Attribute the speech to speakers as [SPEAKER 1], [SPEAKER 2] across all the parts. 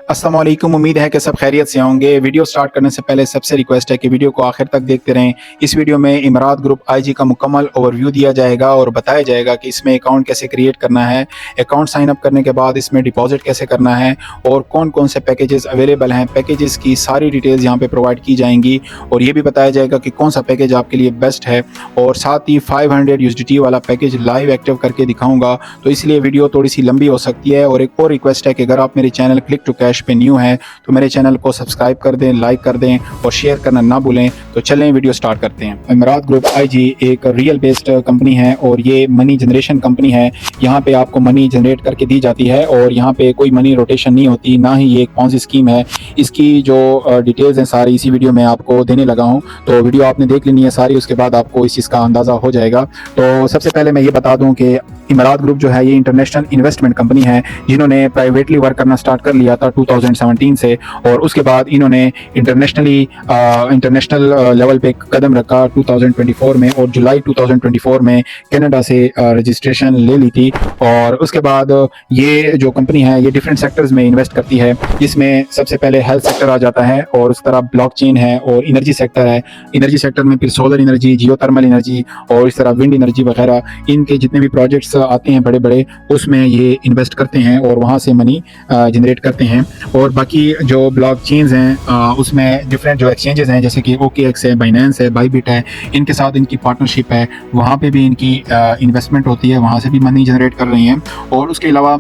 [SPEAKER 1] अस्सलाम वालेकुम। उम्मीद है कि सब खैरियत से होंगे। वीडियो स्टार्ट करने से पहले सबसे रिक्वेस्ट है कि वीडियो को आखिर तक देखते रहें। इस वीडियो में इमरात ग्रुप आईजी का मुकम्मल ओवरव्यू दिया जाएगा और बताया जाएगा कि इसमें अकाउंट कैसे क्रिएट करना है, अकाउंट साइन अप करने के बाद इसमें डिपॉजिट कैसे करना है और कौन कौन से पैकेजेस अवेलेबल हैं। पैकेजेस की सारी डिटेल्स यहाँ पे प्रोवाइड की जाएंगी और ये भी बताया जाएगा कि कौन सा पैकेज आपके लिए बेस्ट है। और साथ ही 500 USDT वाला पैकेज लाइव एक्टिव करके दिखाऊंगा, तो इसलिए वीडियो थोड़ी सी लंबी हो सकती है। और एक और रिक्वेस्ट है कि अगर आप मेरे चैनल क्लिक टू कैश पे न्यू है तो मेरे चैनल को सब्सक्राइब कर दें, लाइक कर दें और शेयर करना ना भूलें। तो चलें वीडियो स्टार्ट करते हैं। इमरात ग्रुप आईजी एक रियल बेस्ड कंपनी है और ये मनी जनरेशन कंपनी है। यहाँ पे आपको मनी जनरेट करके दी जाती है और यहाँ पे कोई मनी रोटेशन नहीं होती, ना ही ये एक पॉन्जी स्कीम है। इसकी जो डिटेल्स हैं सारी इसी वीडियो में आपको देने लगा हूँ, तो वीडियो आपने देख लेनी है सारी, उसके बाद आपको इस चीज़ का अंदाज़ा हो जाएगा। तो सबसे पहले मैं ये बता दूँ कि इमरात ग्रुप जो है ये इंटरनेशनल इन्वेस्टमेंट कंपनी है, जिन्होंने प्राइवेटली वर्क करना स्टार्ट कर लिया था 2017 से और उसके बाद इन्होंने इंटरनेशनल लेवल पे कदम रखा 2024 में और जुलाई 2024 में कनाडा से रजिस्ट्रेशन ले ली थी। और उसके बाद ये जो कंपनी है ये डिफरेंट सेक्टर्स में इन्वेस्ट करती है, जिसमें सबसे पहले हेल्थ सेक्टर आ जाता है और उस तरह ब्लॉकचेन है और एनर्जी सेक्टर है। एनर्जी सेक्टर में फिर सोलर एनर्जी, जियोथर्मल एनर्जी और इस तरह विंड एनर्जी वगैरह, इनके जितने भी प्रोजेक्ट्स आते हैं बड़े बड़े उसमें ये इन्वेस्ट करते हैं और वहाँ से मनी जनरेट करते हैं। और बाकी जो ब्लॉक चेन्स हैं उसमें डिफरेंट जो एक्सचेंजेस हैं जैसे कि OKX है, बाइनेंस है, बाईबिट है, इनके साथ इनकी पार्टनरशिप है, वहाँ पे भी इनकी इन्वेस्टमेंट होती है, वहाँ से भी मनी जनरेट कर रही हैं। और उसके अलावा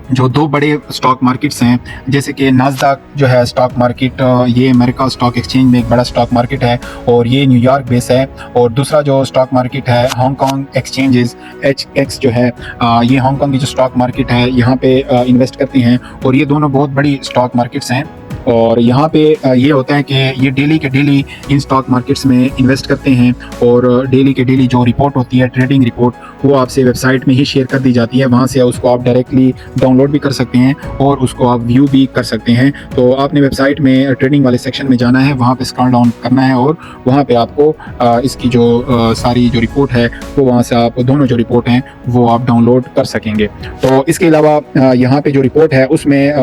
[SPEAKER 1] जो दो बड़े स्टॉक मार्केट्स हैं जैसे कि नास्डैक जो है स्टॉक मार्केट, ये अमेरिका स्टॉक एक्सचेंज में एक बड़ा स्टॉक मार्केट है और ये न्यूयॉर्क बेस है। और दूसरा जो स्टॉक मार्केट है हांगकांग एक्सचेंजेस HX जो है, ये हांगकांग की जो स्टॉक मार्केट है यहाँ पे इन्वेस्ट करती हैं और ये दोनों बहुत बड़ी स्टॉक मार्केट्स हैं। और यहाँ पे ये होता है कि ये डेली के डेली इन स्टॉक मार्केट्स में इन्वेस्ट करते हैं और डेली के डेली जो रिपोर्ट होती है ट्रेडिंग रिपोर्ट, वो आपसे वेबसाइट में ही शेयर कर दी जाती है। वहाँ से उसको आप डायरेक्टली डाउनलोड भी कर सकते हैं और उसको आप व्यू भी कर सकते हैं। तो आपने वेबसाइट में ट्रेडिंग वाले सेक्शन में जाना है, वहाँ पे स्क्रॉल डाउन करना है और वहाँ पे आपको इसकी जो सारी जो रिपोर्ट है वो वहाँ से आप दोनों जो रिपोर्ट हैं वो आप डाउनलोड कर सकेंगे। तो इसके अलावा यहाँ पे जो रिपोर्ट है उसमें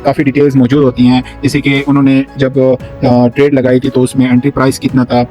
[SPEAKER 1] काफ़ी डिटेल्स मौजूद होती हैं, जैसे कि उन्होंने जब ट्रेड लगाई थी तो उसमें एंट्री प्राइस कितना था,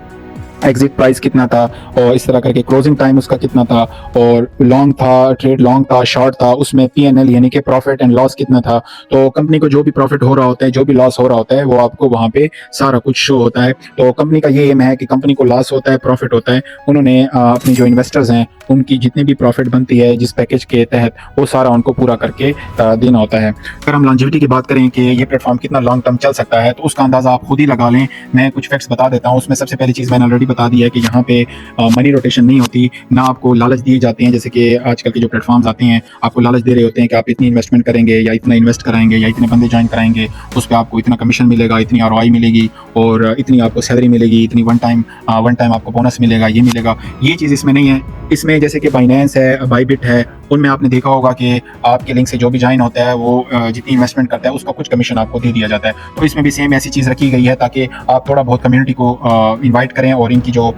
[SPEAKER 1] एग्जिट प्राइस कितना था और इस तरह करके क्लोजिंग टाइम उसका कितना था, और लॉन्ग था, ट्रेड लॉन्ग था, शॉर्ट था, उसमें PNL यानी कि प्रॉफिट एंड लॉस कितना था। तो कंपनी को जो भी प्रॉफिट हो रहा होता है, जो भी लॉस हो रहा होता है, वो आपको वहाँ पे सारा कुछ शो होता है। तो कंपनी का ये एम है कि कंपनी को लॉस होता है, प्रॉफिट होता है, उन्होंने अपने जो इन्वेस्टर्स हैं उनकी जितनी भी प्रॉफिट बनती है जिस पैकेज के तहत, वो सारा उनको पूरा करके देना होता है। अगर हम लॉन्जिविटी की बात करें कि ये प्लेटफॉर्म कितना लॉन्ग टर्म चल सकता है, तो उसका अंदाजा आप खुद ही लगा लें। मैं कुछ फैक्ट्स बता देता हूँ। उसमें सबसे पहली चीज़ मैंने ऑलरेडी बता दी है कि यहाँ पे मनी रोटेशन नहीं होती, ना आपको लालच दिए जाते हैं। जैसे कि आजकल के जो प्लेटफॉर्म्स आते हैं आपको लालच दे रहे होते हैं कि आप इतनी इन्वेस्टमेंट करेंगे या इतना इन्वेस्ट कराएंगे या इतने बंदे ज्वाइन कराएंगे, उस पर आपको इतना कमीशन मिलेगा, इतनी ROI मिलेगी और इतनी आपको सैलरी मिलेगी, इतनी वन टाइम आपको बोनस मिलेगा, ये मिलेगा। ये चीज़ इसमें नहीं है। इसमें जैसे कि बाइनेंस है, बाईबिट है, उनमें आपने देखा होगा कि आपके लिंक से जो भी ज्वाइन होता है वो जितनी इन्वेस्टमेंट करता है उसका कुछ कमीशन आपको दे दिया जाता है। तो इसमें भी सेम ऐसी चीज़ रखी गई है ताकि आप थोड़ा बहुत कम्युनिटी को इनवाइट करें और इनकी जो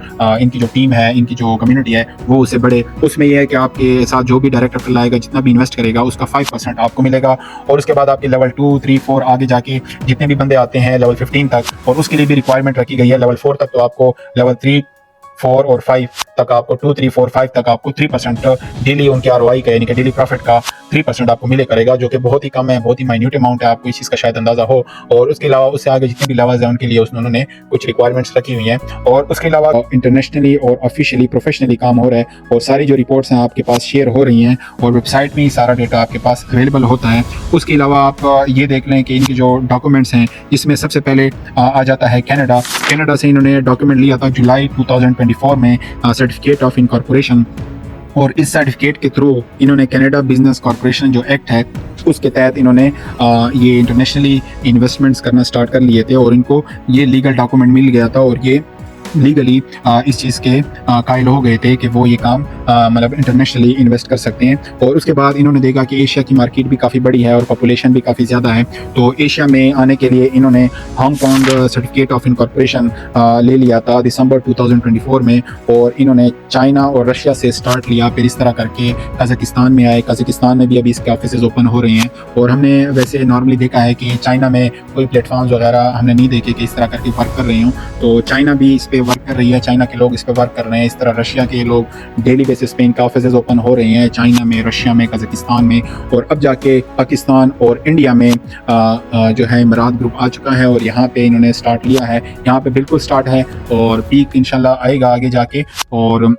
[SPEAKER 1] टीम है, इनकी जो कम्युनिटी है वो उससे बढ़े। उसमें यह है कि आपके साथ जो भी डायरेक्ट रेफरल लाएगा, जितना भी इन्वेस्ट करेगा उसका 5% आपको मिलेगा। और उसके बाद आपके लेवल 2, 3, 4 आगे जाके जितने भी बंदे आते हैं लेवल 15 तक, और उसके लिए भी रिक्वायरमेंट रखी गई है लेवल 4 तक, तो आपको लेवल 3, 4 और 5 तक आपको 2, 3, 4, 5 तक आपको 3% डेली उनके ROI का यानी कि डेली प्रॉफिट का 3% आपको मिले करेगा, जो कि बहुत ही कम है, बहुत ही माइन्यूट अमाउंट है, आपको इस चीज़ का शायद अंदाजा हो। और उसके अलावा उससे आगे जितने भी लेवल्स हैं उनके लिए उन्होंने कुछ रिक्वायरमेंट्स रखी हुई हैं। और उसके अलावा इंटरनेशनली और ऑफिशियली प्रोफेशनली काम हो रहा है और सारी जो रिपोर्ट्स हैं आपके पास शेयर हो रही हैं और वेबसाइट में ही सारा डेटा आपके पास अवेलेबल होता है। उसके अलावा आप ये देख लें कि इनके जो डॉक्यूमेंट्स हैं इसमें सबसे पहले आ जाता है कनाडा से इन्होंने डॉक्यूमेंट लिया था जुलाई 2024 में, सर्टिफिकेट ऑफ इनकॉर्पोरेशन। और इस सर्टिफिकेट के थ्रू इन्होंने कनाडा बिजनेस कॉर्पोरेशन जो एक्ट है उसके तहत इन्होंने ये इंटरनेशनली इन्वेस्टमेंट्स करना स्टार्ट कर लिए थे और इनको ये लीगल डॉक्यूमेंट मिल गया था और ये लीगली इस चीज़ के कायल हो गए थे कि वो ये काम मतलब इंटरनेशनली इन्वेस्ट कर सकते हैं। और उसके बाद इन्होंने देखा कि एशिया की मार्केट भी काफ़ी बड़ी है और पॉपुलेशन भी काफ़ी ज़्यादा है, तो एशिया में आने के लिए इन्होंने हांगकॉन्ग सर्टिफिकेट ऑफ इनकॉर्पोरेशन ले लिया था दिसंबर 2024 में। और इन्होंने चाइना और रशिया से स्टार्ट लिया, फिर इस तरह करके कज़ाकिस्तान में आए। कज़ाकिस्तान में भी अभी इसके ऑफिसेज ओपन हो रहे हैं। और हमने वैसे नॉर्मली देखा है कि चाइना में कोई प्लेटफॉर्म्स वगैरह हमने नहीं देखे कि इस तरह करके वर्क कर रहे हों, तो चाइना भी इस पे वर्क कर रही है, चाइना के लोग इस पे वर्क कर रहे हैं। इस तरह रशिया के लोग डेली बेसिस पे इनका ऑफिसेज ओपन हो रहे हैं चाइना में, रशिया में, कज़ाकिस्तान में। और अब जाके पाकिस्तान और इंडिया में जो है इमरात ग्रुप आ चुका है और यहाँ पे इन्होंने स्टार्ट लिया है। यहाँ पे बिल्कुल स्टार्ट है और पीक इंशाल्लाह आएगा आगे जाके। और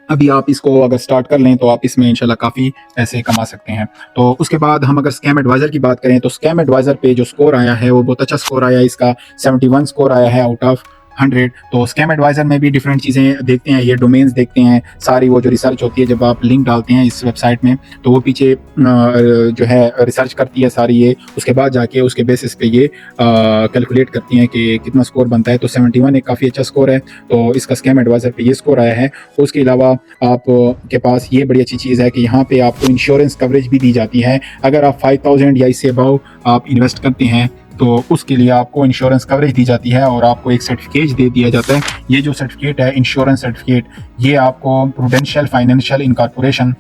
[SPEAKER 1] अभी आप इसको अगर स्टार्ट कर लें तो आप इसमें इंशाल्लाह काफ़ी पैसे कमा सकते हैं। तो उसके बाद हम अगर स्कैम एडवाइज़र की बात करें तो स्कैम एडवाइज़र पे जो स्कोर आया है वो बहुत अच्छा स्कोर आया है। इसका 71 स्कोर आया है आउट ऑफ 100। तो स्कैम एडवाइज़र में भी डिफरेंट चीज़ें देखते हैं, ये डोमेन्स देखते हैं, सारी वो जो रिसर्च होती है जब आप लिंक डालते हैं इस वेबसाइट में तो वो पीछे जो है रिसर्च करती है सारी ये, उसके बाद जाके उसके बेसिस पे ये कैलकुलेट करती हैं कि कितना स्कोर बनता है। तो 71 एक काफ़ी अच्छा स्कोर है, तो इसका स्कैम एडवाइज़र पे ये स्कोर आया है। उसके अलावा आप के पास ये बड़ी अच्छी चीज़ है कि यहाँ पे आपको इंश्योरेंस कवरेज भी दी जाती है। अगर आप 5000 या इससे अबव आप इन्वेस्ट करते हैं तो उसके लिए आपको इंश्योरेंस कवरेज दी जाती है और आपको एक सर्टिफिकेट दे दिया जाता है। ये जो सर्टिफिकेट है इंश्योरेंस सर्टिफिकेट, ये आपको प्रूडेंशियल फाइनेंशियल इनकॉर्पोरेशन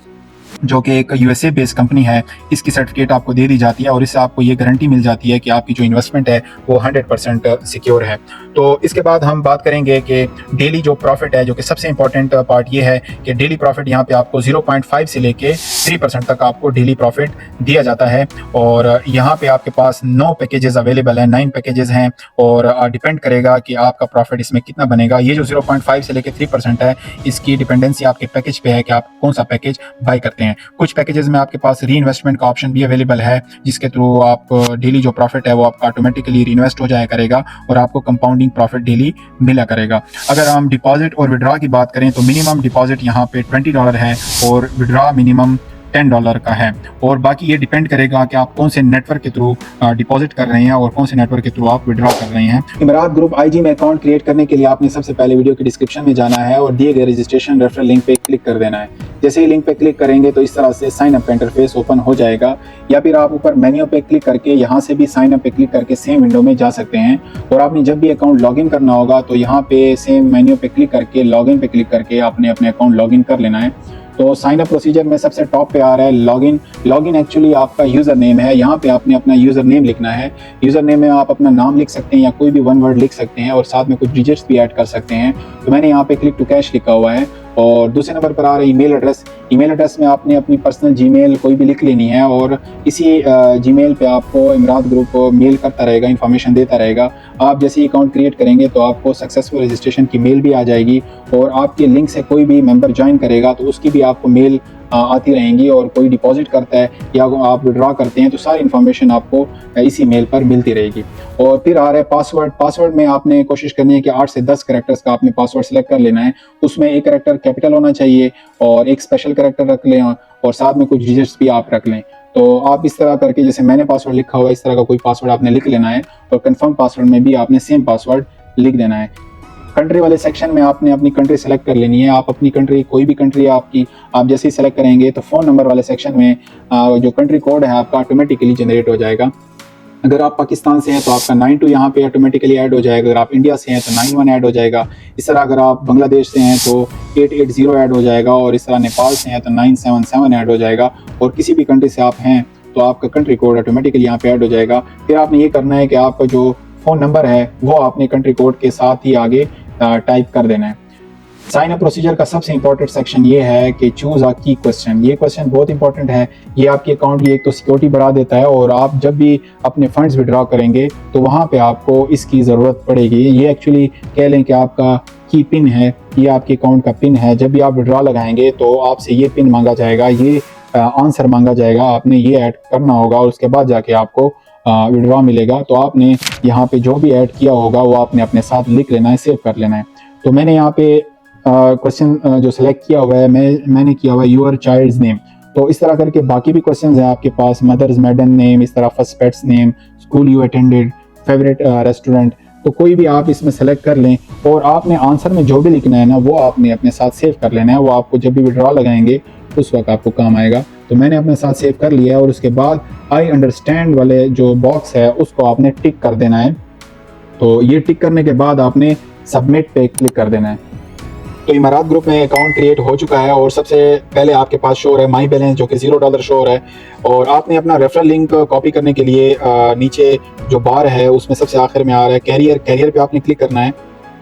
[SPEAKER 1] जो कि एक यूएसए बेस्ड कंपनी है, इसकी सर्टिफिकेट आपको दे दी जाती है और इससे आपको ये गारंटी मिल जाती है कि आपकी जो इन्वेस्टमेंट है वो 100% सिक्योर है। तो इसके बाद हम बात करेंगे कि डेली जो प्रॉफिट है, जो कि सबसे इंपॉर्टेंट पार्ट ये है कि डेली प्रॉफिट यहाँ पे आपको 0.5 से लेके 3% तक आपको डेली प्रॉफिट दिया जाता है। और यहाँ पे आपके पास 9 पैकेजेस अवेलेबल हैं, 9 पैकेजेस हैं और डिपेंड करेगा कि आपका प्रॉफिट इसमें कितना बनेगा। ये जो 0.5 से लेके 3% है, इसकी डिपेंडेंसी आपके पैकेज पे है कि आप कौन सा पैकेज बाय करते हैं। कुछ पैकेजेस में आपके पास री इन्वेस्टमेंट का ऑप्शन भी अवेलेबल है, जिसके थ्रू आप डेली जो प्रॉफिट है वो आपका ऑटोमेटिकली री इन्वेस्ट हो जाया करेगा और आपको कंपाउंडिंग प्रॉफिट डेली मिला करेगा। अगर हम डिपॉजिट और विड्रॉ की बात करें तो मिनिमम डिपॉजिट यहाँ पे $20 है और विड्रॉ मिनिमम $10 का है। और बाकी ये डिपेंड करेगा कि आप कौन से नेटवर्क के थ्रू डिपॉजिट कर रहे हैं और कौन से नेटवर्क के थ्रू आप विड्रॉ कर रहे हैं। इमरात ग्रुप आईजी में अकाउंट क्रिएट करने के लिए आपने सबसे पहले वीडियो के डिस्क्रिप्शन में जाना है और दिए गए रजिस्ट्रेशन रेफरल लिंक पे क्लिक कर देना है। जैसे ही लिंक पे क्लिक करेंगे तो इस तरह से साइन अप का इंटरफेस ओपन हो जाएगा, या फिर आप ऊपर मेन्यू पे क्लिक करके यहाँ से भी साइन अप पे क्लिक करके सेम विंडो में जा सकते हैं। और आपने जब भी अकाउंट लॉगिन करना होगा तो यहाँ पे सेम मेन्यू पे क्लिक करके लॉगिन पे क्लिक करके आपने अपने अकाउंट लॉगिन कर लेना है। तो साइन अप प्रोसीजर में सबसे टॉप पे आ रहा है लॉगिन। लॉगिन एक्चुअली आपका यूज़र नेम है, यहाँ पे आपने अपना यूज़र नेम लिखना है। यूज़र नेम में आप अपना नाम लिख सकते हैं या कोई भी वन वर्ड लिख सकते हैं और साथ में कुछ डिजिट्स भी ऐड कर सकते हैं। तो मैंने यहाँ पे क्लिक टू कैश लिखा हुआ है। और दूसरे नंबर पर आ रहा है ईमेल एड्रेस। ईमेल एड्रेस में आपने अपनी पर्सनल जीमेल कोई भी लिख लेनी है और इसी जीमेल पे आपको इमरात ग्रुप मेल करता रहेगा, इन्फॉर्मेशन देता रहेगा। आप जैसे ही अकाउंट क्रिएट करेंगे तो आपको सक्सेसफुल रजिस्ट्रेशन की मेल भी आ जाएगी और आपके लिंक से कोई भी मेंबर ज्वाइन करेगा तो उसकी भी आपको मेल आती रहेंगी। और कोई डिपॉजिट करता है या आप विड्रॉ करते हैं तो सारी इन्फॉर्मेशन आपको इसी मेल पर मिलती रहेगी। और फिर आ रहा है पासवर्ड। पासवर्ड में आपने कोशिश करनी है कि 8 से 10 कैरेक्टर्स का आपने पासवर्ड सेलेक्ट कर लेना है। उसमें एक कैरेक्टर कैपिटल होना चाहिए और एक स्पेशल कैरेक्टर रख लें और साथ में कुछ डिजिट्स भी आप रख लें। तो आप इस तरह करके जैसे मैंने पासवर्ड लिखा हुआ है इस तरह का कोई पासवर्ड आपने लिख लेना है और कंफर्म पासवर्ड में भी आपने सेम पासवर्ड लिख देना है। कंट्री वाले सेक्शन में आपने अपनी कंट्री सेलेक्ट कर लेनी है। आप अपनी कंट्री, कोई भी कंट्री आपकी, आप जैसे ही सेलेक्ट करेंगे तो फ़ोन नंबर वाले सेक्शन में जो कंट्री कोड है आपका ऑटोमेटिकली जनरेट हो जाएगा। अगर आप पाकिस्तान से हैं तो आपका 92 यहाँ पे ऑटोमेटिकली ऐड हो जाएगा। अगर आप इंडिया से हैं तो 91 ऐड हो जाएगा। इस तरह अगर आप बांग्लादेश से हैं तो 880 ऐड हो जाएगा और इस तरह नेपाल से हैं तो 977 ऐड हो जाएगा। और किसी भी कंट्री से आप हैं तो आपका कंट्री कोड ऑटोमेटिकली यहाँ पे ऐड हो जाएगा। फिर आपने ये करना है कि आपका जो फ़ोन नंबर है वो आपने कंट्री कोड के साथ ही आगे टाइप कर देना है। साइन अप प्रोसीजर का सबसे इंपॉर्टेंट सेक्शन ये है कि चूज अ की क्वेश्चन। ये क्वेश्चन बहुत इंपॉर्टेंट है। ये आपके अकाउंट की एक तो सिक्योरिटी बढ़ा देता है और आप जब भी अपने फंड्स विड्रॉ करेंगे तो वहाँ पे आपको इसकी ज़रूरत पड़ेगी। ये एक्चुअली कह लें कि आपका की पिन है, ये आपके अकाउंट का पिन है। जब भी आप विड्रॉ लगाएंगे तो आपसे ये पिन मांगा जाएगा, ये आंसर मांगा जाएगा, आपने ये ऐड करना होगा और उसके बाद जाके आपको विड्रॉ मिलेगा। तो आपने यहाँ पे जो भी ऐड किया होगा वो आपने अपने साथ लिख लेना है, सेव कर लेना है। तो मैंने यहाँ पे क्वेश्चन जो सिलेक्ट किया हुआ है मैंने किया हुआ है योर चाइल्ड्स नेम। तो इस तरह करके बाकी भी क्वेश्चंस हैं आपके पास, मदर्स मेडन नेम, इस तरह first pets name, school you attended, favourite restaurant, तो कोई भी आप इसमें सेलेक्ट कर लें और आपने आंसर में जो भी लिखना है ना वो आपने अपने साथ सेव कर लेना है। वो आपको जब भी विड्रॉ लगाएंगे उस वक्त आपको काम आएगा। तो मैंने अपने साथ सेव कर लिया है और उसके बाद आई अंडरस्टैंड वाले जो बॉक्स है उसको आपने टिक कर देना है। तो ये टिक करने के बाद आपने सबमिट पे क्लिक कर देना है। तो इमारात ग्रुप में अकाउंट क्रिएट हो चुका है और सबसे पहले आपके पास शो हो रहा है माई बैलेंस जो कि $0 शो हो रहा है। और आपने अपना रेफरल लिंक कॉपी करने के लिए नीचे जो बार है उसमें सबसे आखिर में आ रहा है कैरियर पे आपने क्लिक करना है।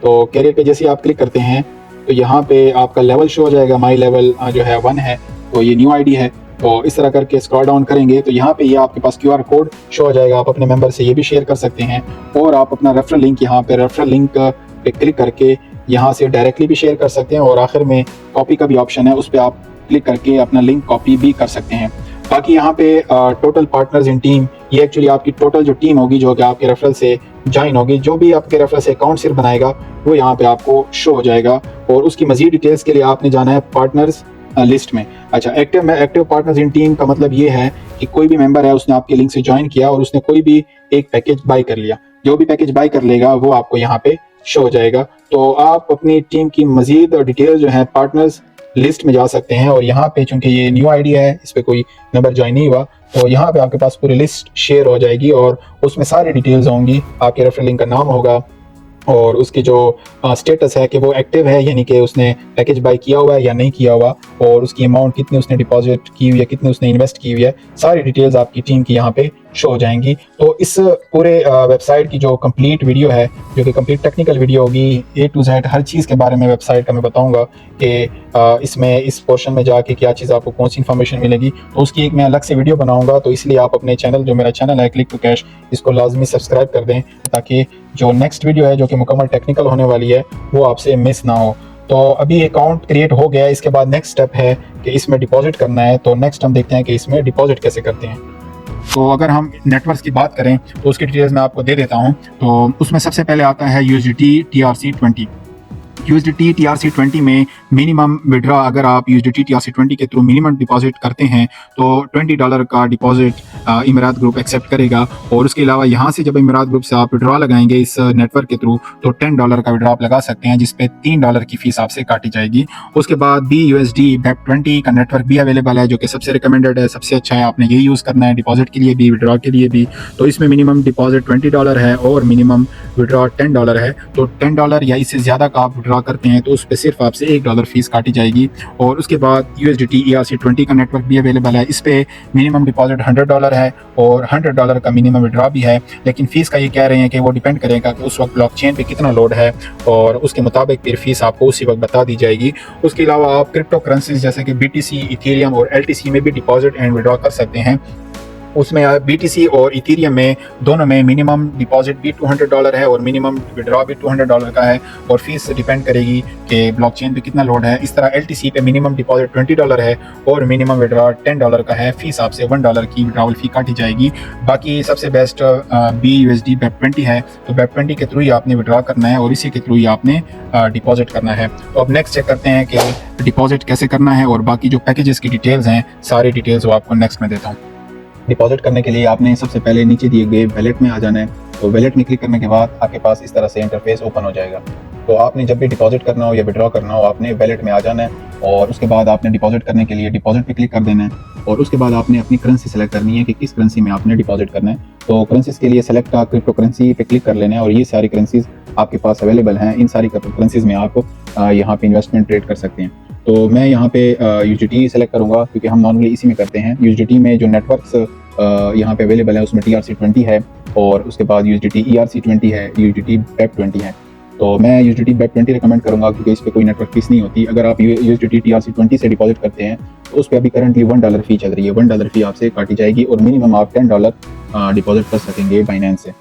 [SPEAKER 1] तो कैरियर पे जैसे ही आप क्लिक करते हैं तो यहाँ पे आपका लेवल शो हो जाएगा। माई लेवल जो है 1 है, तो ये न्यू आईडी है। तो इस तरह करके स्क्रॉल डाउन करेंगे तो यहाँ पे ये आपके पास QR कोड शो हो जाएगा। आप अपने मेंबर से ये भी शेयर कर सकते हैं और आप अपना रेफरल लिंक यहाँ पे रेफरल लिंक पे क्लिक करके यहाँ से डायरेक्टली भी शेयर कर सकते हैं और आखिर में कॉपी का भी ऑप्शन है, उस पर आप क्लिक करके अपना लिंक कॉपी भी कर सकते हैं। बाकी यहाँ पे टोटल पार्टनर्स इन टीम, ये एक्चुअली आपकी टोटल जो टीम होगी जो कि आपके रेफरल से ज्वाइन होगी। जो भी आपके रेफरल से अकाउंट सिर्फ बनाएगा वो यहाँ पे आपको शो हो जाएगा। और उसकी मजीद डिटेल्स के लिए आपने जाना है पार्टनर्स लिस्ट में। अच्छा, एक्टिव पार्टनर्स इन टीम का मतलब ये है कि कोई भी मेंबर है उसने आपके लिंक से ज्वाइन किया और उसने कोई भी एक पैकेज बाय कर लिया, जो भी पैकेज बाय कर लेगा वो आपको यहाँ पे शो हो जाएगा। तो आप अपनी टीम की मजीद डिटेल जो है पार्टनर्स लिस्ट में जा सकते हैं। और यहाँ पे चूंकि ये न्यू आईडी है, इस पे कोई मेंबर ज्वाइन नहीं हुआ, तो यहाँ पे आपके पास पूरी लिस्ट शेयर हो जाएगी और उसमें सारी डिटेल्स होंगी। आपके रेफरल लिंक का नाम होगा और उसकी जो स्टेटस है कि वो एक्टिव है, यानी कि उसने पैकेज बाय किया हुआ है या नहीं किया हुआ, और उसकी अमाउंट कितनी उसने डिपॉजिट की हुई है, कितनी उसने इन्वेस्ट की हुई है, सारी डिटेल्स आपकी टीम की यहाँ पे शो हो जाएंगी। तो इस पूरे वेबसाइट की जो कंप्लीट वीडियो है, जो कि कंप्लीट टेक्निकल वीडियो होगी, A to Z हर चीज़ के बारे में वेबसाइट का मैं बताऊंगा कि इसमें इस पोर्शन में जाके क्या चीज़ आपको कौन सी इन्फॉर्मेशन मिलेगी, तो उसकी एक मैं अलग से वीडियो बनाऊंगा। तो इसलिए आप अपने चैनल, जो मेरा चैनल है क्लिक टू कैश, इसको लाजमी सब्सक्राइब कर दें ताकि जो नेक्स्ट वीडियो है जो कि मुकम्मल टेक्निकल होने वाली है वो आपसे मिस ना हो। तो अभी अकाउंट क्रिएट हो गया है, इसके बाद नेक्स्ट स्टेप है कि इसमें डिपॉजिट करना है। तो नेक्स्ट हम देखते हैं कि इसमें डिपॉजिट कैसे करते हैं। तो अगर हम नेटवर्क्स की बात करें तो उसकी डिटेल्स मैं आपको दे देता हूं। तो उसमें सबसे पहले आता है USDT TRC20। USDT TRC20 में मिनिमम विड्रॉ, अगर आप USDT TRC20 के थ्रू मिनिमम डिपॉजिट करते हैं तो $20 का डिपॉजिट इमारात ग्रुप एक्सेप्ट करेगा। और उसके अलावा यहाँ से जब इमारात ग्रुप से आप विड्रॉ लगाएंगे इस नेटवर्क के थ्रू तो $10 का विड्रॉ आप लगा सकते हैं, जिसपे $3 की फीस आपसे काटी जाएगी। उसके बाद BUSD BEP20 का नेटवर्क भी अवेलेबल है, जो कि सबसे रिकमेंडेड है, सबसे अच्छा है। आपने यही यूज़ करना है डिपॉजिट के लिए भी, विड्रॉ के लिए भी। तो इसमें मिनिमम डिपॉजिट $20 है और मिनिमम विड्रॉ $10 है। तो $10 या इससे ज़्यादा का आप विड्रॉ करते हैं तो उस पर सिर्फ आपसे $1 फीस काटी जाएगी। और उसके बाद USDT ERC20 का नेटवर्क भी अवेलेबल है, इस पे मिनिमम डिपॉजिट $100 है और $100 का मिनिमम विड्रॉ भी है। लेकिन फीस का ये कह रहे हैं कि वो डिपेंड करेगा कि उस वक्त ब्लॉकचेन पे कितना लोड है और उसके मुताबिक फिर फीस आपको उसी वक्त बता दी जाएगी। उसके अलावा आप क्रिप्टो करेंसीज जैसे कि BTC, इथेरियम और LTC में भी डिपॉजिट एंड विड्रॉ कर सकते हैं। उसमें BTC और इथेरियम में दोनों में मिनिमम डिपॉजिट भी $200 है और मिनिमम विड्रॉ भी $200 का है और फीस डिपेंड करेगी कि ब्लॉकचेन पे कितना लोड है। इस तरह LTC पे मिनिमम डिपॉजिट $20 है और मिनिमम विड्रॉ $10 का है, फीस आपसे $1 की विड्रॉवल फी काटी जाएगी। बाकी सबसे बेस्ट BUSD BEP20 है, तो BEP20 के थ्रू ही आपने विड्रॉ करना है और इसी के थ्रू ही आपने डिपॉजिट करना है। तो अब नेक्स्ट चेक करते हैं कि डिपॉजिट कैसे करना है और बाकी जो पैकेजेस की डिटेल्स हैं सारी डिटेल्स वो आपको नेक्स्ट में देता हूँ। डिपॉजिट करने के लिए आपने सबसे पहले नीचे दिए गए वैलेट में आ जाना है। तो वैलेट में क्लिक करने के बाद आपके पास इस तरह से इंटरफेस ओपन हो जाएगा। तो आपने जब भी डिपॉजिट करना हो या विड्रॉ करना हो आपने वैलेट में आ जाना है और उसके बाद आपने डिपॉजिट करने के लिए डिपॉजिट पे क्लिक कर देना है और उसके बाद आपने अपनी करेंसी सेलेक्ट करनी है कि किस करेंसी में आपने डिपॉजिट करना है। तो करेंसीज के लिए सेलेक्ट क्रिप्टो करेंसी पे क्लिक कर लेना है और ये सारी करेंसीज आपके पास अवेलेबल हैं। इन सारी करेंसीज में आप यहाँ पे इन्वेस्टमेंट ट्रेड कर सकते हैं। तो मैं यहाँ पे USDT सेलेक्ट करूँगा क्योंकि हम नॉर्मली इसी में करते हैं। USDT में जो नेटवर्क्स यहाँ पे अवेलेबल है उसमें TRC20 है और उसके बाद USDT ERC20 है, USDT BEP20 है। तो मैं USDT BEP20 रिकमेंड करूँगा क्योंकि इस पर कोई नेटवर्क फीस नहीं होती। अगर आप USDT TRC20 से डिपॉजिट करते हैं तो उस पर अभी करंटली $1 फी चल रही है, $1 फी आपसे काटी जाएगी और मिनिमम आप $10 डिपॉजिट कर सकेंगे बाइनेंस से।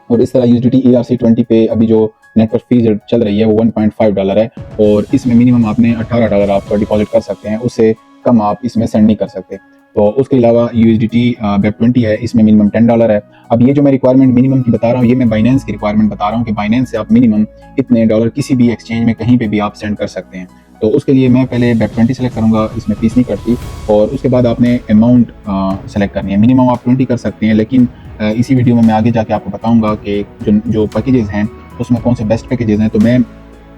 [SPEAKER 1] और इस तरह USDT ERC20 पे अभी जो नेटवर्क फीस चल रही है वो $1.5 है और इसमें मिनिमम आपने $18 आप डिपॉजिट कर सकते हैं, उससे कम आप इसमें सेंड नहीं कर सकते। तो उसके अलावा USDT BEP20 है, इसमें मिनिमम $10 है। अब ये जो मैं रिक्वायरमेंट मिनिमम की बता रहा हूँ ये मैं बाइनेंस की रिक्वायरमेंट बता रहा हूँ कि बाइनेंस से आप मिनिमम इतने डॉलर किसी भी एक्सचेंज में कहीं पे भी आप सेंड कर सकते हैं। तो उसके लिए मैं पहले BEP20 सेलेक्ट करूँगा, इसमें फीस नहीं कटती, और उसके बाद आपने अमाउंट सेलेक्ट करनी है। मिनिमम आप 20 कर सकते हैं, लेकिन इसी वीडियो में मैं आगे जाके आपको बताऊँगा कि जो पैकेजेस हैं उसमें कौन से बेस्ट पैकेजेस हैं। तो मैं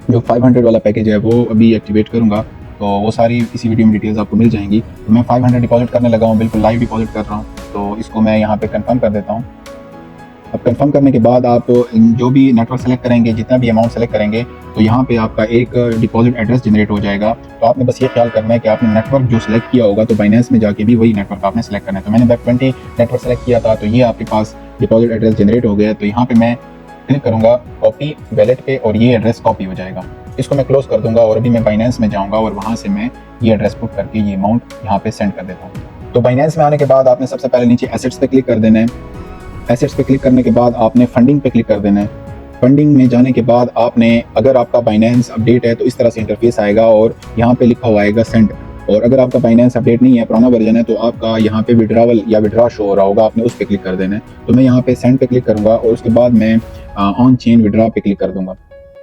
[SPEAKER 1] जो 500 वाला पैकेज है वो अभी एक्टिवेट करूँगा, तो वो सारी इसी वीडियो में डिटेल्स आपको मिल जाएंगी। तो मैं 500 डिपॉजिट करने लगा हूँ, बिल्कुल लाइव डिपॉजिट कर रहा हूँ। तो इसको मैं यहाँ पे कंफर्म कर देता हूँ। अब कंफर्म करने के बाद आप जो भी नेटवर्क सेलेक्ट करेंगे, जितना भी अमाउंट सेलेक्ट करेंगे, तो यहाँ पे आपका एक डिपॉजिट एड्रेस जनरेट हो जाएगा। तो आपने बस ये ख्याल करना है कि आपने नेटवर्क जो सेलेक्ट किया होगा, तो बाइनेंस में जाके भी वही नेटवर्क आपने सेलेक्ट करना है। तो मैंने BEP20 नेटवर्क सेलेक्ट किया था, तो ये आपके पास डिपॉजिट एड्रेस जनरेट हो गया। तो यहाँ पे मैं क्लिक करूँगा कॉपी वैलेट पे, और ये एड्रेस कॉपी हो जाएगा। इसको मैं क्लोज कर दूंगा, और अभी मैं बाइनेंस में जाऊँगा और वहाँ से मैं ये एड्रेस पुट करके ये अमाउंट यहाँ पे सेंड कर देता हूँ। तो बाइनेंस में आने के बाद आपने सबसे पहले नीचे एसेट्स पे क्लिक कर देना है। एसेट्स पे क्लिक करने के बाद आपने फंडिंग पे क्लिक कर देना है। फंडिंग में जाने के बाद आपने, अगर आपका बाइनेंस अपडेट है तो इस तरह से इंटरफेस आएगा, और यहाँ पे लिखा हुआ आएगा सेंड। और अगर आपका बाइनेंस अपडेट नहीं है, पुराना वर्जन है, तो आपका यहाँ पे विड्रावल या विड्रॉ शो हो रहा होगा, आपने उस पर क्लिक कर देना है। तो मैं यहाँ पे सेंड पे क्लिक करूँगा, और उसके बाद मैं ऑन चेन विड्रॉ पे क्लिक कर दूंगा।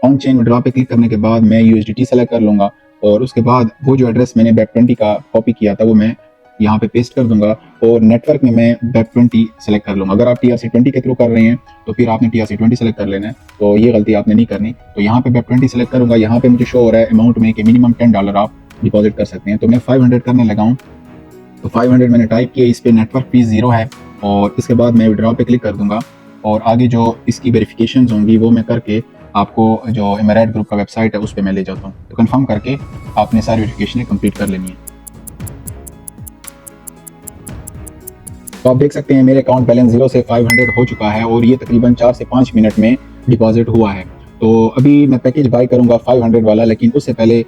[SPEAKER 1] ऑन चेन विड्रॉ पे क्लिक करने के बाद मैं USDT सेलेक्ट कर लूँगा, और उसके बाद वो जो एड्रेस मैंने BEP20 का कॉपी किया था वो मैं यहाँ पे पेस्ट कर दूंगा, और नेटवर्क में मैं BEP20 सेलेक्ट कर लूँगा। अगर आप TRC20 के थ्रू कर रहे हैं तो फिर आपने TRC20 सेलेक्ट कर लेना है, तो ये गलती आपने नहीं करनी। तो यहाँ पे BEP20 सेलेक्ट करूँगा। यहाँ पे मुझे शो हो रहा है अमाउंट में कि मिनिमम $10 आप डिपॉजिट कर सकते हैं। तो मैं 500 करने लगा हूँ। तो 500 मैंने टाइप किया, इस पर नेटवर्क फीस 0 है, और इसके बाद मैं विड्रॉ पे क्लिक कर दूंगा, और आगे जो इसकी वेरिफिकेशन होंगी वो मैं करके आपको जो एमराइट ग्रुप का वेबसाइट है उस पर मैं ले जाता हूँ। तो कंफर्म करके आपने सारी वेरिफिकेशन कंप्लीट कर लेनी है। तो आप देख सकते हैं मेरे अकाउंट बैलेंस 0 से 500 हो चुका है, और ये तकरीबन 4 से 5 मिनट में डिपॉजिट हुआ है। तो अभी मैं पैकेज बाय करूंगा 500 वाला, लेकिन उससे पहले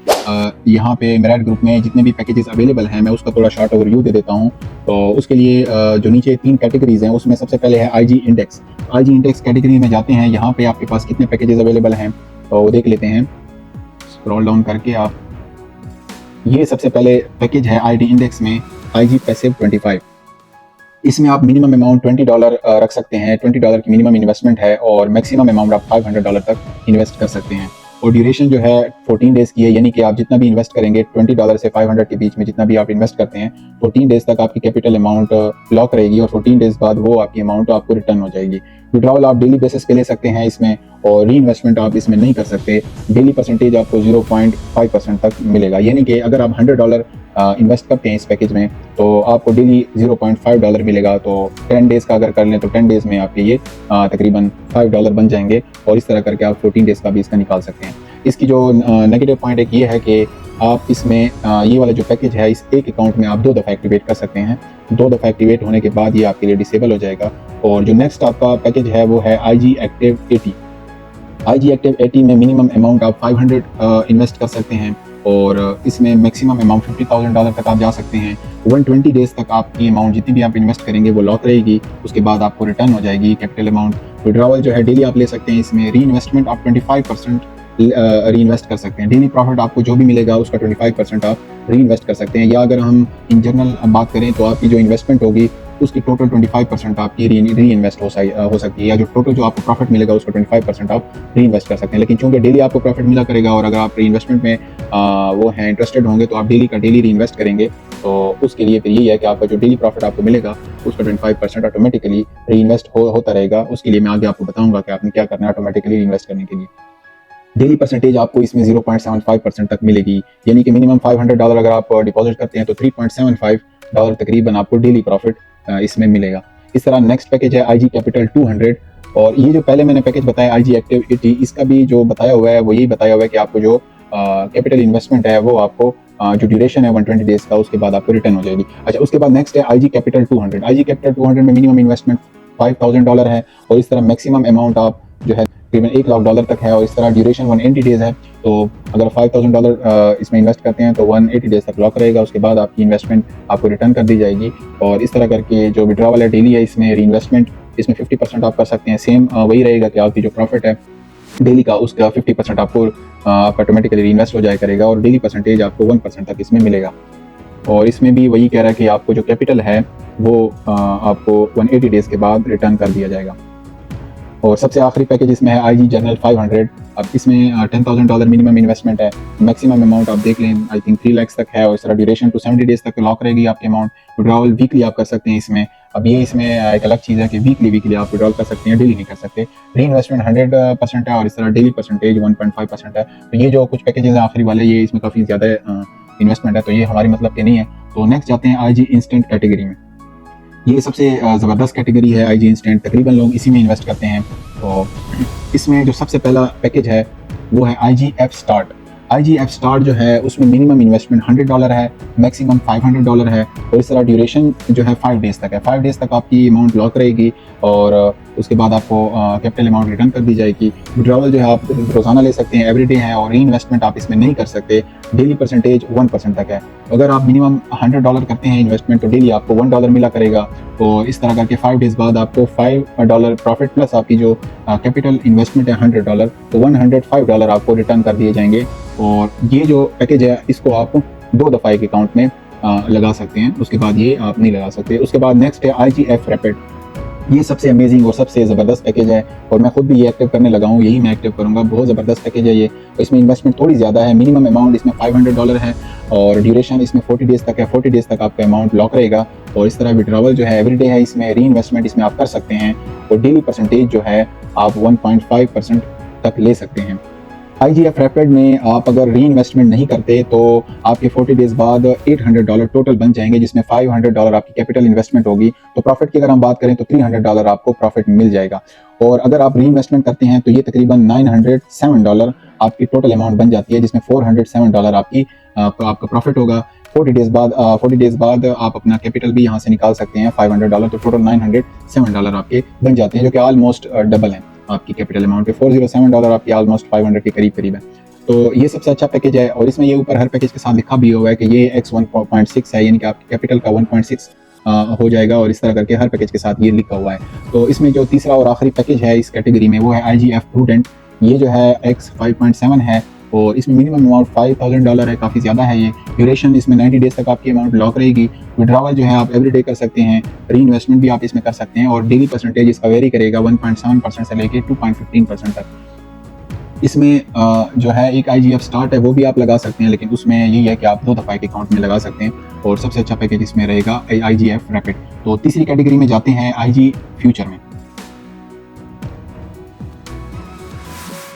[SPEAKER 1] यहाँ पे एमराइट ग्रुप में जितने भी पैकेजेस अवेलेबल हैं मैं उसका थोड़ा शॉर्ट ओवरव्यू दे देता हूँ। तो उसके लिए जो नीचे 3 कैटेगरीज हैं उसमें सबसे पहले है IG index. IG index category में जाते हैं, यहाँ पे आपके पास कितने पैकेजेस अवेलेबल हैं तो वो देख लेते हैं। स्क्रॉल डाउन करके आप, ये सबसे पहले पैकेज है IG इंडेक्स में IG पैसिव 25। इसमें आप मिनिमम अमाउंट $20 रख सकते हैं। $20 की मिनिमम इन्वेस्टमेंट है, और मैक्सिमम अमाउंट आप $500 तक इन्वेस्ट कर सकते हैं। और ड्यूरेशन जो है 14 डेज़ की है, यानी कि आप जितना भी इन्वेस्ट करेंगे $20 से 500 के बीच में जितना भी आप इन्वेस्ट करते हैं, 14 डेज़ तक आपकी कैपिटल अमाउंट लॉक रहेगी, और 14 डेज़ बाद वो आपकी अमाउंट आपको रिटर्न हो जाएगी। विड्रॉवल आप डेली बेसिस पे ले सकते हैं इसमें, और री इन्वेस्टमेंट आप इसमें नहीं कर सकते। डेली परसेंटेज आपको 0.5% तक मिलेगा, यानी कि अगर आप $100 इन्वेस्ट करते हैं इस पैकेज में तो आपको डेली $0.5 मिलेगा। तो 10 डेज़ का अगर कर लें तो 10 डेज़ में आपके ये तकरीबन $5 बन जाएंगे, और इस तरह करके आप 14 डेज़ का भी इसका निकाल सकते हैं। इसकी जो नेगेटिव पॉइंट एक ये है कि आप इसमें ये वाला जो पैकेज है इस एक अकाउंट में आप 2 दफ़ा एक्टिवेट कर सकते हैं। 2 दफ़ा एक्टिवेट होने के बाद ये आपके लिए डिसेबल हो जाएगा। और जो नेक्स्ट आपका पैकेज है वो है IG एक्टिव 80। IG एक्टिव 80 में मिनिमम अमाउंट आप 500 इन्वेस्ट कर सकते हैं, और इसमें मैक्सिमम अमाउंट $50,000 तक आप जा सकते हैं। 120 डेज़ तक आपकी अमाउंट जितनी भी आप इन्वेस्ट करेंगे वो लॉक रहेगी, उसके बाद आपको रिटर्न हो जाएगी कैपिटल अमाउंट। विड्रॉवल जो है डेली आप ले सकते हैं, इसमें री इन्वेस्टमेंट आप 25% री इन्वेस्ट कर सकते हैं। डेली प्रॉफिट आपको जो भी मिलेगा उसका 25% आप री इन्वेस्ट कर सकते हैं, या अगर हम इन जनरल बात करें तो आपकी जो इन्वेस्टमेंट होगी उसकी टोटल 25% आपकी री इन्वेस्ट हो सकती है, या जो टोटल जो आपको प्रॉफिट मिलेगा उसका 25% आप री इन्वेस्ट कर सकते हैं। लेकिन चूंकि डेली आपको प्रॉफिट मिला करेगा, और अगर आप री इन्वेस्टमेंट में वो हैं इंटरेस्टेड होंगे तो आप डेली का डेली री इन्वेस्ट करेंगे, तो उसके लिए फिर यही है कि आपका जो डेली प्रॉफिट आपको मिलेगा उसका 25% ऑटोमेटिकली री इन्वेस्ट होता रहेगा। उसके लिए मैं आगे आपको बताऊंगा कि आपने क्या करना है ऑटोमेटिकली री इन्वेस्ट करने के लिए। डेली परसेंटेज आपको इसमें 0.75% तक मिलेगी, यानी कि मिनिमम $500 अगर आप डिपॉजिट करते हैं तो $3.75 तकरीबन आपको डेली प्रॉफिट इसमें मिलेगा। इस तरह नेक्स्ट पैकेज है IG कैपिटल 200, और ये जो पहले मैंने पैकेज बताया IG एक्टिव 80, इसका भी जो बताया हुआ है वो यही बताया हुआ है कि आपको जो कैपिटल इन्वेस्टमेंट है वो आपको जो ड्यूरेशन है 120 डेज का, उसके बाद आपको रिटर्न हो जाएगी। अच्छा, उसके बाद नेक्स्ट है IG कैपिटल 200। IG कैपिटल 200 में मिनिमम इन्वेस्टमेंट $5,000 है, और इस तरह मैक्सिमम अमाउंट आप जो है तकरीबन $1,00,000 तक है, और इस तरह ड्यूरेशन 180 डेज है। तो अगर $5,000 इसमें इन्वेस्ट करते हैं तो 180 डेज तक लॉक रहेगा, उसके बाद आपकी इन्वेस्टमेंट आपको रिटर्न कर दी जाएगी। और इस तरह करके जो विड्रॉवल है डेली है, इसमें री इन्वेस्टमेंट इसमें 50% आप कर सकते हैं। सेम वही रहेगा कि आपकी जो प्रॉफिट है डेली का उसका 50% आपको आपका ऑटोमेटिकली री इन्वेस्ट हो जाया करेगा, और डेली परसेंटेज आपको 1% तक इसमें मिलेगा। और इसमें भी वही कह रहा है कि आपको जो कैपिटल है वो आपको 180 डेज के बाद रिटर्न कर दिया जाएगा। और सबसे आखिरी पैकेज इसमें है IG जनरल 500। अब इसमें $10,000 मिनिमम इन्वेस्टमेंट है, मैक्सिमम अमाउंट आप देख लें आई थिंक 3 लाख तक है, और इस तरह ड्यूरेशन टू 70 डेज तक लॉक रहेगी आपकी अमाउंट। विड्रॉवल वीकली आप कर सकते हैं इसमें। अब ये इसमें एक अलग चीज़ है कि वीकली आप विड्रॉल कर सकते हैं, डेली नहीं कर सकते। री इन्वेस्टमेंट 100% है, और इस तरह डेली परसेंटेज 1.5% है। तो ये जो कुछ पैकेजेस हैं आखिरी वाले, ये इसमें काफ़ी ज़्यादा इन्वेस्टमेंट है, तो ये हमारी मतलब के नहीं है। तो नेक्स्ट जाते हैं IG इंस्टेंट कैटेगरी में। ये सबसे ज़बरदस्त कैटेगरी है IG इंस्टेंट, तकरीबन लोग इसी में इन्वेस्ट करते हैं। तो इसमें जो सबसे पहला पैकेज है वो है IGF स्टार्ट। IGF स्टार्ट जो है उसमें मिनिमम इन्वेस्टमेंट $100 है, मैक्सिमम $500 है, और इस तरह ड्यूरेशन जो है 5 डेज़ तक है। 5 डेज़ तक आपकी अमाउंट लॉक रहेगी, और उसके बाद आपको कैपिटल अमाउंट रिटर्न कर दी जाएगी। विड्रॉवल जो है आप रोज़ाना ले सकते हैं, एवरीडे है, और री इन्वेस्टमेंट आप इसमें नहीं कर सकते। डेली परसेंटेज 1% तक है। अगर आप मिनिमम $100 करते हैं इन्वेस्टमेंट, तो डेली आपको $1 मिला करेगा। तो इस तरह करके 5 डेज़ बाद आपको $5 प्रॉफिट प्लस आपकी जो कैपिटल इन्वेस्टमेंट है $100, तो $105 आपको रिटर्न कर दिए जाएंगे। और ये जो पैकेज है इसको आप 2 दफ़ा एक अकाउंट में लगा सकते हैं, उसके बाद ये आप नहीं लगा सकते। उसके बाद नेक्स्ट है IGF रैपिड। ये सबसे अमेजिंग और सबसे ज़बरदस्त पैकेज है, और मैं खुद भी ये एक्टिव करने लगा हूँ, यही मैं एक्टिव करूँगा। बहुत ज़बरदस्त पैकेज है ये। इसमें इन्वेस्टमेंट थोड़ी ज़्यादा है, मिनिमम अमाउंट इसमें $500 है, और ड्यूरेशन इसमें 40 डेज़ तक है। 40 डेज़ तक आपका अमाउंट लॉक रहेगा, और इस तरह विड्रॉवल जो है एवरीडे है इसमें, री इन्वेस्टमेंट इसमें आप कर सकते हैं, और डेली परसेंटेज जो है आप 1.5% तक ले सकते हैं। IGF रैपिड में आप अगर री इन्वेस्टमेंट नहीं करते तो आपके 40 डेज़ बाद $800 टोटल बन जाएंगे, जिसमें $500 आपकी कैपिटल इन्वेस्टमेंट होगी। तो प्रॉफिट की अगर हम बात करें तो $300 आपको प्रॉफिट मिल जाएगा। और अगर आप री इन्वेस्टमेंट करते हैं तो ये तकरीबन $907 आपकी टोटल अमाउंट बन जाती है, जिसमें $407 आपका प्रॉफिट होगा। 40 डेज़ बाद आप अपना कैपिटल भी यहाँ से निकाल सकते हैं $500, तो टोटल $907 आपके बन जाते हैं, जो कि ऑलमोस्ट डबल है आपकी कैपिटल अमाउंट के। $407 आपकी ऑलमोस्ट 500 के करीब है। तो ये सबसे अच्छा पैकेज है, और इसमें ये ऊपर हर पैकेज के साथ लिखा भी हुआ है कि ये X1.6 है, यानी कि आपकी कैपिटल का 1.6 हो जाएगा, और इस तरह करके हर पैकेज के साथ ये लिखा हुआ है। तो इसमें जो तीसरा और आखिरी पैकेज है इस कैटेगरी में वो है IGF प्रूडेंट। ये जो है X5.7 है, और इसमें मिनिमम अमाउंट $5,000 है, काफ़ी ज़्यादा है ये। ड्यूरेशन इसमें 90 डेज़ तक आपकी अमाउंट लॉक रहेगी। विड्रॉवल जो है आप एवरीडे कर सकते हैं, री इन्वेस्टमेंट भी आप इसमें कर सकते हैं, और डेली परसेंटेज इसका वेरी करेगा 1.7% से लेके 2.15% तक। इसमें जो है एक IGF स्टार्ट है वो भी आप लगा सकते हैं, लेकिन उसमें यही है कि आप 2 दफ़ा एक अकाउंट में लगा सकते हैं, और सबसे अच्छा पैकेज इसमें रहेगा IGF रैपिड। तो तीसरी कैटेगरी में जाते हैं IG फ्यूचर में।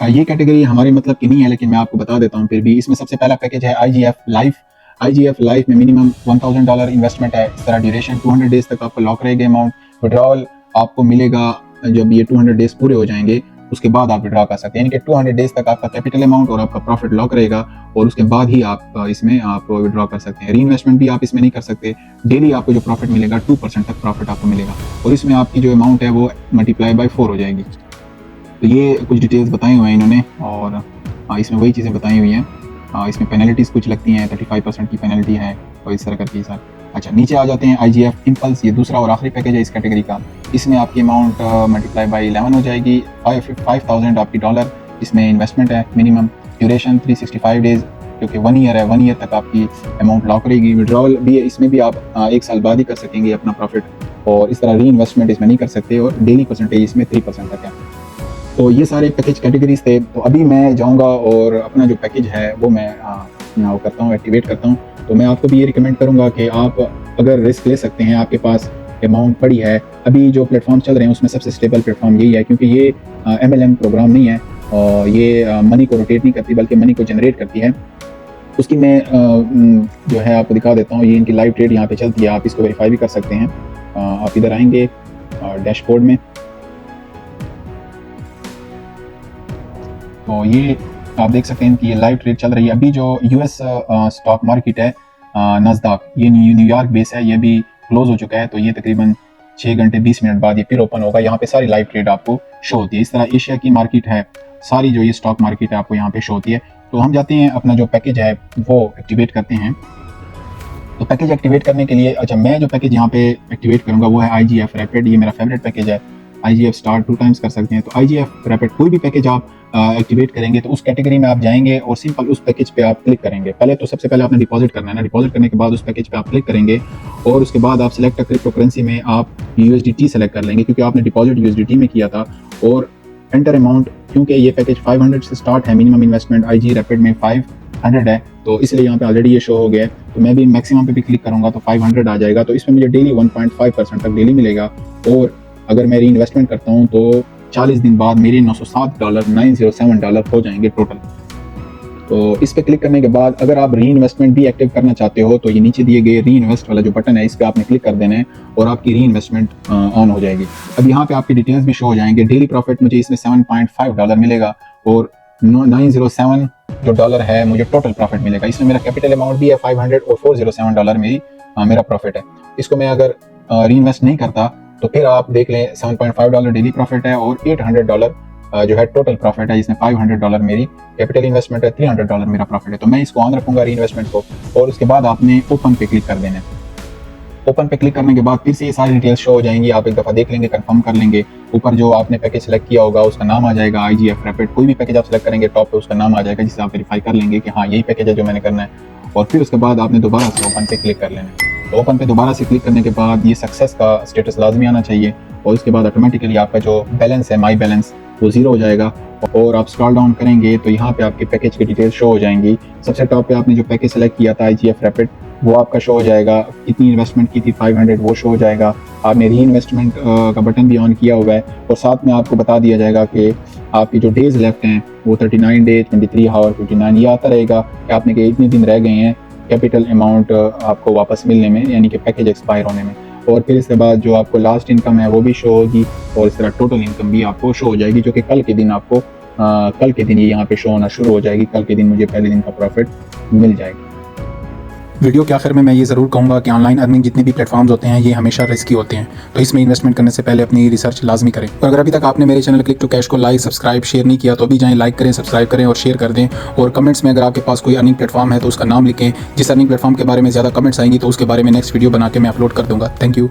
[SPEAKER 1] ये कैटेगरी हमारे मतलब की नहीं है, लेकिन मैं आपको बता देता हूँ फिर भी। इसमें सबसे पहला पैकेज है IGF लाइफ। IGF लाइफ में मिनिमम $1,000 इन्वेस्टमेंट है। इस तरह ड्यूरेशन 200 डेज़ तक आपको लॉक रहेगा अमाउंट। विड्रॉल आपको मिलेगा जब ये 200 डेज़ पूरे हो जाएंगे, उसके बाद आप विड्रॉ कर सकते हैं, यानी कि 200 डेज़ तक आपका कैपिटल अमाउंट और आपका प्रॉफिट लॉक रहेगा, और उसके बाद ही आप इसमें आप विड्रॉ कर सकते हैं। री इन्वेस्टमेंट भी आप इसमें नहीं कर सकते। डेली आपको जो प्रॉफिट मिलेगा 2% तक प्रॉफिट आपको मिलेगा, और इसमें आपकी जो अमाउंट है वो मल्टीप्लाई बाय 4 हो जाएगी। तो ये कुछ डिटेल्स बताई हुए हैं इन्होंने, और इसमें वही चीज़ें बताई हुई हैं। इसमें पेनल्टीज़ कुछ लगती हैं, 35% की पेनल्टी है, और इस तरह करके सर। अच्छा, नीचे आ जाते हैं IGF इम्पल्स। ये दूसरा और आखिरी पैकेज है इस कैटेगरी का। इसमें आपकी अमाउंट मल्टीप्लाई बाई 11 हो जाएगी। 5,000 आपकी डॉलर इसमें इन्वेस्टमेंट है। मिनिमम ड्यूरेशन 365 डेज़, क्योंकि 1 ईयर है, 1 ईयर तक आपकी अमाउंट लॉक रहेगी। विड्रॉवल भी इसमें भी आप 1 साल बाद ही कर सकेंगे अपना प्रॉफिट, और इस तरह री इन्वेस्टमेंट इसमें नहीं कर सकते, और डेली परसेंटेज इसमें 3% तक है। तो ये सारे पैकेज कैटेगरीज थे। तो अभी मैं जाऊंगा और अपना जो पैकेज है वो मैं करता हूँ, एक्टिवेट करता हूँ। तो मैं आपको भी ये रिकमेंड करूँगा कि आप अगर रिस्क ले सकते हैं, आपके पास अमाउंट पड़ी है, अभी जो प्लेटफॉर्म चल रहे हैं उसमें सबसे स्टेबल प्लेटफॉर्म यही है, क्योंकि ये MLM प्रोग्राम नहीं है, और ये मनी को रोटेट नहीं करती बल्कि मनी को जनरेट करती है। उसकी मैं जो है आपको दिखा देता हूँ। ये इनकी लाइव ट्रेड यहाँ पे चलती है, आप इसको वेरीफाई भी कर सकते हैं। आप इधर आएंगे डैशबोर्ड में, तो ये आप देख सकते हैं कि ये लाइव ट्रेड चल रही है। अभी जो US स्टॉक मार्केट है नास्डाक, ये न्यूयॉर्क बेस है, ये भी क्लोज हो चुका है। तो ये तकरीबन 6 घंटे 20 मिनट बाद ये फिर ओपन होगा। यहाँ पे सारी लाइव ट्रेड आपको शो होती है। इस तरह एशिया की मार्केट है, सारी जो ये स्टॉक मार्केट है आपको यहाँ पे शो होती है। तो हम जाते हैं अपना जो पैकेज है वो एक्टिवेट करते हैं। तो पैकेज एक्टिवेट करने के लिए, अच्छा, मैं जो पैकेज यहाँ पे एक्टिवेट करूँगा वो है IGF रैपिड। ये मेरा फेवरेट पैकेज है। IGF स्टार्ट 2 टाइम्स कर सकते हैं। तो IGF रैपिड कोई भी पैकेज आप एक्टिवेट करेंगे तो उस कैटेगरी में आप जाएंगे और सिंपल उस पैकेज पे आप क्लिक करेंगे। पहले तो सबसे पहले आपने डिपॉजिट करना है ना, डिपॉजिट करने के बाद उस पैकेज पे आप क्लिक करेंगे, और उसके बाद आप सिलेक्ट क्रिप्टो करेंसी में आप USDT सेलेक्ट कर लेंगे, क्योंकि आपने डिपॉजिट USDT में किया था, और एंटर अमाउंट, क्योंकि ये पैकेज 500 से स्टार्ट है, मिनिमम इन्वेस्टमेंट IG रैपिड में 500 है, तो इसलिए यहाँ पे ऑलरेडी ये शो हो गया है। तो मैं भी मैक्सिमम पे भी क्लिक करूँगा तो 500 आ जाएगा। तो इसमें मुझे डेली 1.5% तक डेली मिलेगा। और अगर मैं री इन्वेस्टमेंट करता हूँ तो 40 दिन बाद मेरे $907 $907 हो जाएंगे टोटल। तो इस पे क्लिक करने के बाद अगर आप री इन्वेस्टमेंट भी एक्टिव करना चाहते हो तो ये नीचे दिए गए री इन्वेस्ट वाला जो बटन है इस पे आपने क्लिक कर देना है और आपकी री इन्वेस्टमेंट ऑन हो जाएगी। अब यहाँ पे आपकी डिटेल्स भी शो हो जाएंगे। डेली प्रॉफिट मुझे इसमें $7.5 मिलेगा और 907 जो डॉलर है मुझे टोटल प्रॉफिट मिलेगा। इसमें मेरा कैपिटल अमाउंट भी है 500 और $407 मेरा प्रॉफिट है। इसको मैं अगर री इन्वेस्ट नहीं करता तो फिर आप देख लें $7.5 डेली प्रॉफिट है और $800 जो है टोटल प्रॉफिट है। इसमें $500 मेरी कैपिटल इन्वेस्टमेंट है, $300 मेरा प्रॉफिट है। तो मैं इसको ऑन रखूंगा री इन्वेस्टमेंट को और उसके बाद आपने ओपन पे क्लिक कर देना है। ओपन पे क्लिक करने के बाद फिर से ये सारी डिटेल्स शो हो जाएंगी, आप एक दफ़ा देख लेंगे, कंफर्म कर लेंगे। ऊपर जो आपने पैकेज सेलेक्ट किया होगा उसका नाम आ जाएगा, IGF रैपिड। कोई भी पैकेज आप सेलेक्ट करेंगे टॉप पे उसका नाम आ जाएगा, जिससे आप वेरीफाई कर लेंगे कि हाँ यही पैकेज है जो मैंने करना है। और फिर उसके बाद आपने दोबारा से ओपन पे क्लिक कर लेना है। तो ओपन पे दोबारा से क्लिक करने के बाद ये सक्सेस का स्टेटस लाजमी आना चाहिए और उसके बाद ऑटोमेटिकली आपका जो बैलेंस है, माई बैलेंस, वो 0 हो जाएगा। और आप स्क्रॉल डाउन करेंगे तो यहाँ पे आपके पैकेज की डिटेल्स शो हो जाएंगी। सबसे टॉप पे आपने जो पैकेज सेलेक्ट किया था IGF रैपिड वो आपका शो हो जाएगा। कितनी इन्वेस्टमेंट की थी 500 वो शो हो जाएगा। आपने री इन्वेस्टमेंट का बटन भी ऑन किया हुआ है और साथ में आपको बता दिया जाएगा कि आपकी जो डेज लेफ्ट हैं वो 39 डेज, 23 आवर, 59 ये आता रहेगा कि आपने के इतने दिन रह गए हैं कैपिटल अमाउंट आपको वापस मिलने में, यानी कि पैकेज एक्सपायर होने में। और फिर इसके बाद जो आपको लास्ट इनकम है वो भी शो होगी और इस तरह टोटल इनकम भी आपको शो हो जाएगी, जो कि कल के दिन आपको कल के दिन ये यहाँ पे शो होना शुरू हो जाएगी। कल के दिन मुझे पहले दिन का प्रॉफिट मिल जाएगा। वीडियो के आखिर में मैं ये ज़रूर कहूँगा कि ऑनलाइन अर्निंग जितने भी प्लेटफॉर्म्स होते हैं ये हमेशा रिस्की होते हैं, तो इसमें इन्वेस्टमेंट करने से पहले अपनी रिसर्च लाजमी करें। और अगर अभी तक आपने मेरे चैनल क्लिक टू कैश को लाइक, सब्सक्राइब, शेयर नहीं किया तो भी जाएं, लाइक करें, सब्सक्राइब करें और शेयर कर दें। और कमेंट्स में अगर आपके पास कोई अर्निंग प्लेटफॉर्म है तो उसका नाम लिखें। जिस अर्निंग प्लेटफॉर्म के बारे में ज़्यादा कमेंट्स आएंगी तो उसके बारे में नेक्स्ट वीडियो बना के मैं अपलोड कर दूँगा। Thank you.